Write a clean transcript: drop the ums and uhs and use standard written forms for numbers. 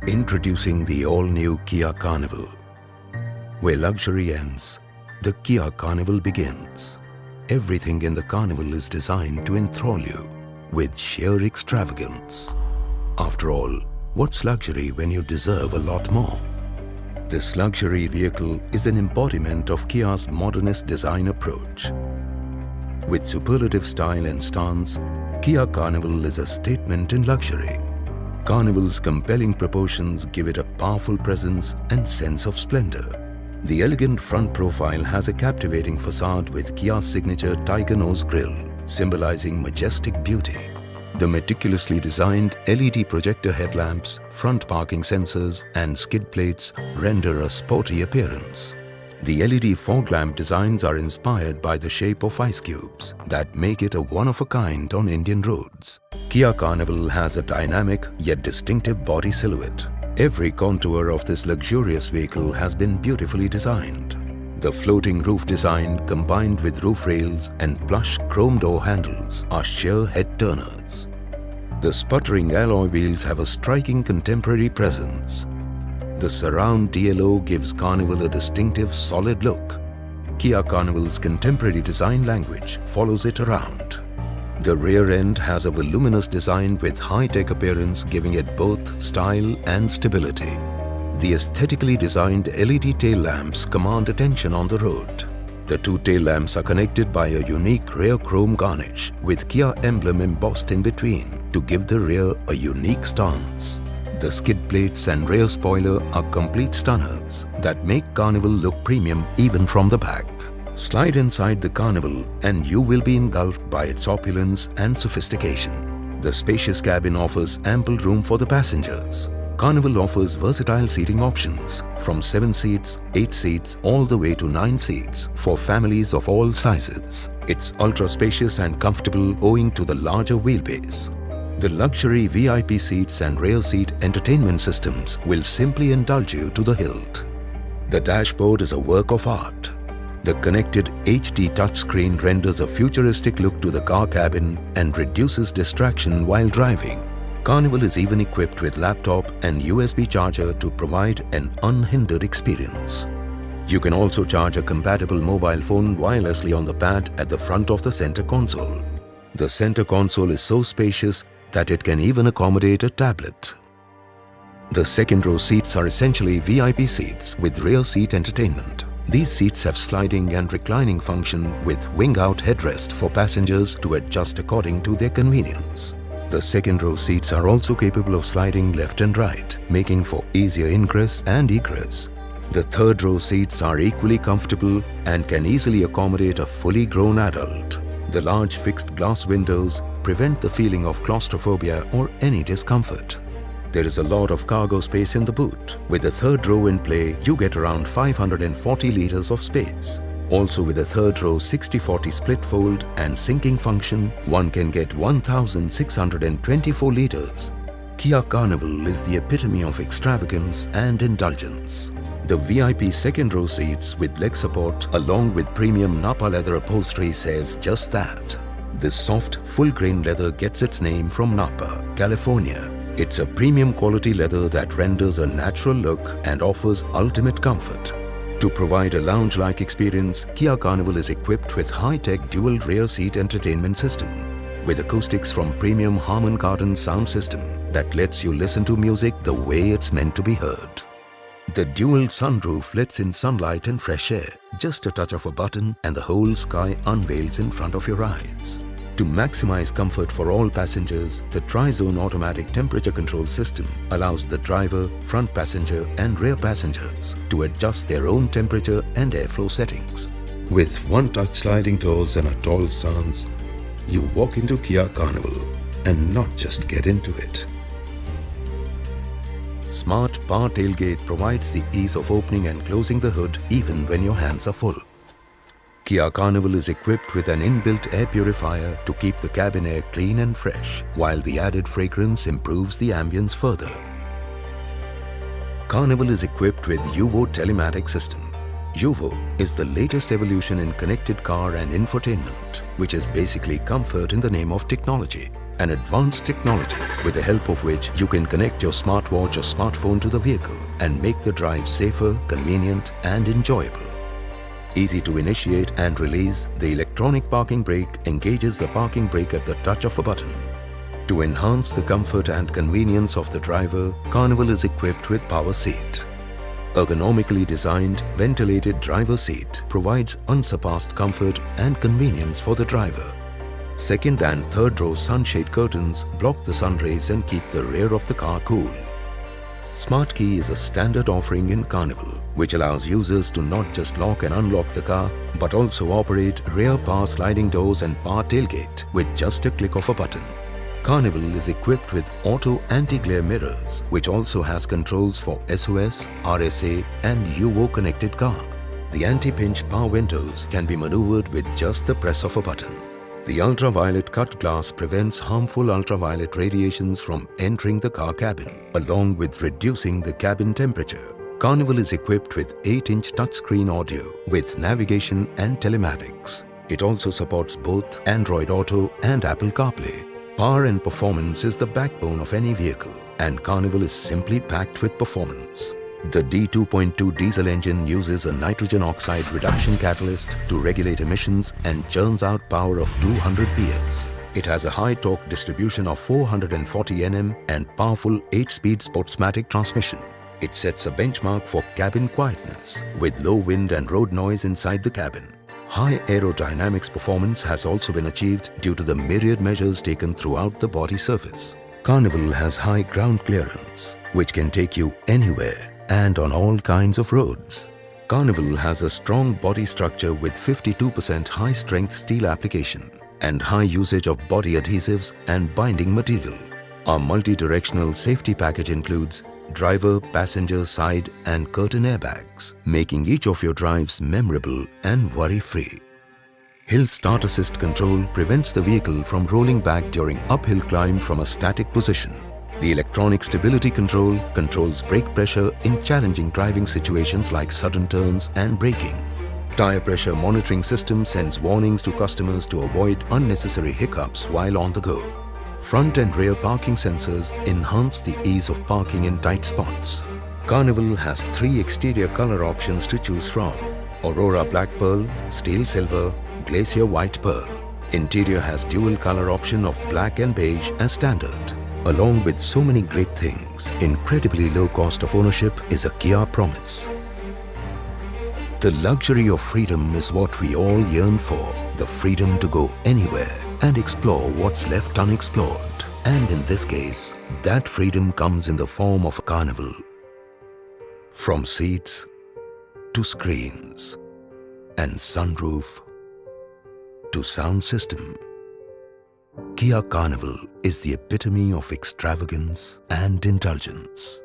Introducing the all-new Kia Carnival. Where luxury ends, the Kia Carnival begins. Everything in the Carnival is designed to enthrall you with sheer extravagance. After all, what's luxury when you deserve a lot more? This luxury vehicle is an embodiment of Kia's modernist design approach. With superlative style and stance, Kia Carnival is a statement in luxury. Carnival's compelling proportions give it a powerful presence and sense of splendor. The elegant front profile has a captivating facade with Kia's signature tiger nose grille, symbolizing majestic beauty. The meticulously designed LED projector headlamps, front parking sensors and skid plates render a sporty appearance. The LED fog lamp designs are inspired by the shape of ice cubes that make it a one-of-a-kind on Indian roads. Kia Carnival has a dynamic yet distinctive body silhouette. Every contour of this luxurious vehicle has been beautifully designed. The floating roof design combined with roof rails and plush chrome door handles are sheer head-turners. The sputtering alloy wheels have a striking contemporary presence. The surround DLO gives Carnival a distinctive solid look. Kia Carnival's contemporary design language follows it around. The rear end has a voluminous design with high-tech appearance, giving it both style and stability. The aesthetically designed LED tail lamps command attention on the road. The two tail lamps are connected by a unique rear chrome garnish with Kia emblem embossed in between to give the rear a unique stance. The skid plates and rear spoiler are complete stunners that make Carnival look premium even from the back. Slide inside the Carnival and you will be engulfed by its opulence and sophistication. The spacious cabin offers ample room for the passengers. Carnival offers versatile seating options from 7 seats, 8 seats, all the way to 9 seats for families of all sizes. It's ultra spacious and comfortable owing to the larger wheelbase. The luxury VIP seats and rear seat entertainment systems will simply indulge you to the hilt. The dashboard is a work of art. The connected HD touchscreen renders a futuristic look to the car cabin and reduces distraction while driving. Carnival is even equipped with laptop and USB charger to provide an unhindered experience. You can also charge a compatible mobile phone wirelessly on the pad at the front of the center console. The center console is so spacious that it can even accommodate a tablet. The second row seats are essentially VIP seats with rear seat entertainment. These seats have sliding and reclining function with wing-out headrest for passengers to adjust according to their convenience. The second row seats are also capable of sliding left and right, making for easier ingress and egress. The third row seats are equally comfortable and can easily accommodate a fully grown adult. The large fixed glass windows prevent the feeling of claustrophobia or any discomfort. There is a lot of cargo space in the boot. With the third row in play, you get around 540 liters of space. Also with the third row 60/40 split fold and sinking function, one can get 1,624 liters. Kia Carnival is the epitome of extravagance and indulgence. The VIP second row seats with leg support along with premium Napa leather upholstery says just that. This soft, full-grain leather gets its name from Napa, California. It's a premium quality leather that renders a natural look and offers ultimate comfort. To provide a lounge-like experience, Kia Carnival is equipped with high-tech dual rear seat entertainment system with acoustics from premium Harman Kardon sound system that lets you listen to music the way it's meant to be heard. The dual sunroof lets in sunlight and fresh air. Just a touch of a button and the whole sky unveils in front of your eyes. To maximize comfort for all passengers, the tri-zone automatic temperature control system allows the driver, front passenger and rear passengers to adjust their own temperature and airflow settings. With one-touch sliding doors and a tall stance, you walk into Kia Carnival and not just get into it. Smart power tailgate provides the ease of opening and closing the hood even when your hands are full. Kia Carnival is equipped with an inbuilt air purifier to keep the cabin air clean and fresh, while the added fragrance improves the ambience further. Carnival is equipped with UVO telematics system. UVO is the latest evolution in connected car and infotainment, which is basically comfort in the name of technology. an advanced technology with the help of which you can connect your smartwatch or smartphone to the vehicle and make the drive safer, convenient and enjoyable. Easy to initiate and release, the electronic parking brake engages the parking brake at the touch of a button. To enhance the comfort and convenience of the driver, Carnival is equipped with power seat. Ergonomically designed, ventilated driver seat provides unsurpassed comfort and convenience for the driver. Second and third row sunshade curtains block the sun rays and keep the rear of the car cool. Smart Key is a standard offering in Carnival, which allows users to not just lock and unlock the car, but also operate rear power sliding doors and power tailgate with just a click of a button. Carnival is equipped with auto anti-glare mirrors, which also has controls for SOS, RSA and UO connected car. The anti-pinch power windows can be maneuvered with just the press of a button. The ultraviolet cut glass prevents harmful ultraviolet radiations from entering the car cabin, along with reducing the cabin temperature. Carnival is equipped with 8-inch touchscreen audio with navigation and telematics. It also supports both Android Auto and Apple CarPlay. Power and performance is the backbone of any vehicle, and Carnival is simply packed with performance. The D2.2 diesel engine uses a nitrogen oxide reduction catalyst to regulate emissions and churns out power of 200 PS. It has a high torque distribution of 440 Nm and powerful 8-speed Sportsmatic transmission. It sets a benchmark for cabin quietness with low wind and road noise inside the cabin. High aerodynamics performance has also been achieved due to the myriad measures taken throughout the body surface. Carnival has high ground clearance, which can take you anywhere and on all kinds of roads. Carnival has a strong body structure with 52% high-strength steel application and high usage of body adhesives and binding material. Our multi-directional safety package includes driver, passenger, side and curtain airbags, making each of your drives memorable and worry-free. Hill Start Assist control prevents the vehicle from rolling back during uphill climb from a static position. The electronic stability control controls brake pressure in challenging driving situations like sudden turns and braking. Tire pressure monitoring system sends warnings to customers to avoid unnecessary hiccups while on the go. Front and rear parking sensors enhance the ease of parking in tight spots. Carnival has 3 exterior color options to choose from: Aurora Black Pearl, Steel Silver, Glacier White Pearl. Interior has dual color option of black and beige as standard. Along with so many great things, incredibly low cost of ownership is a Kia promise. The luxury of freedom is what we all yearn for. The freedom to go anywhere and explore what's left unexplored. And in this case, that freedom comes in the form of a Carnival. From seats to screens and sunroof to sound system, Kia Carnival is the epitome of extravagance and indulgence.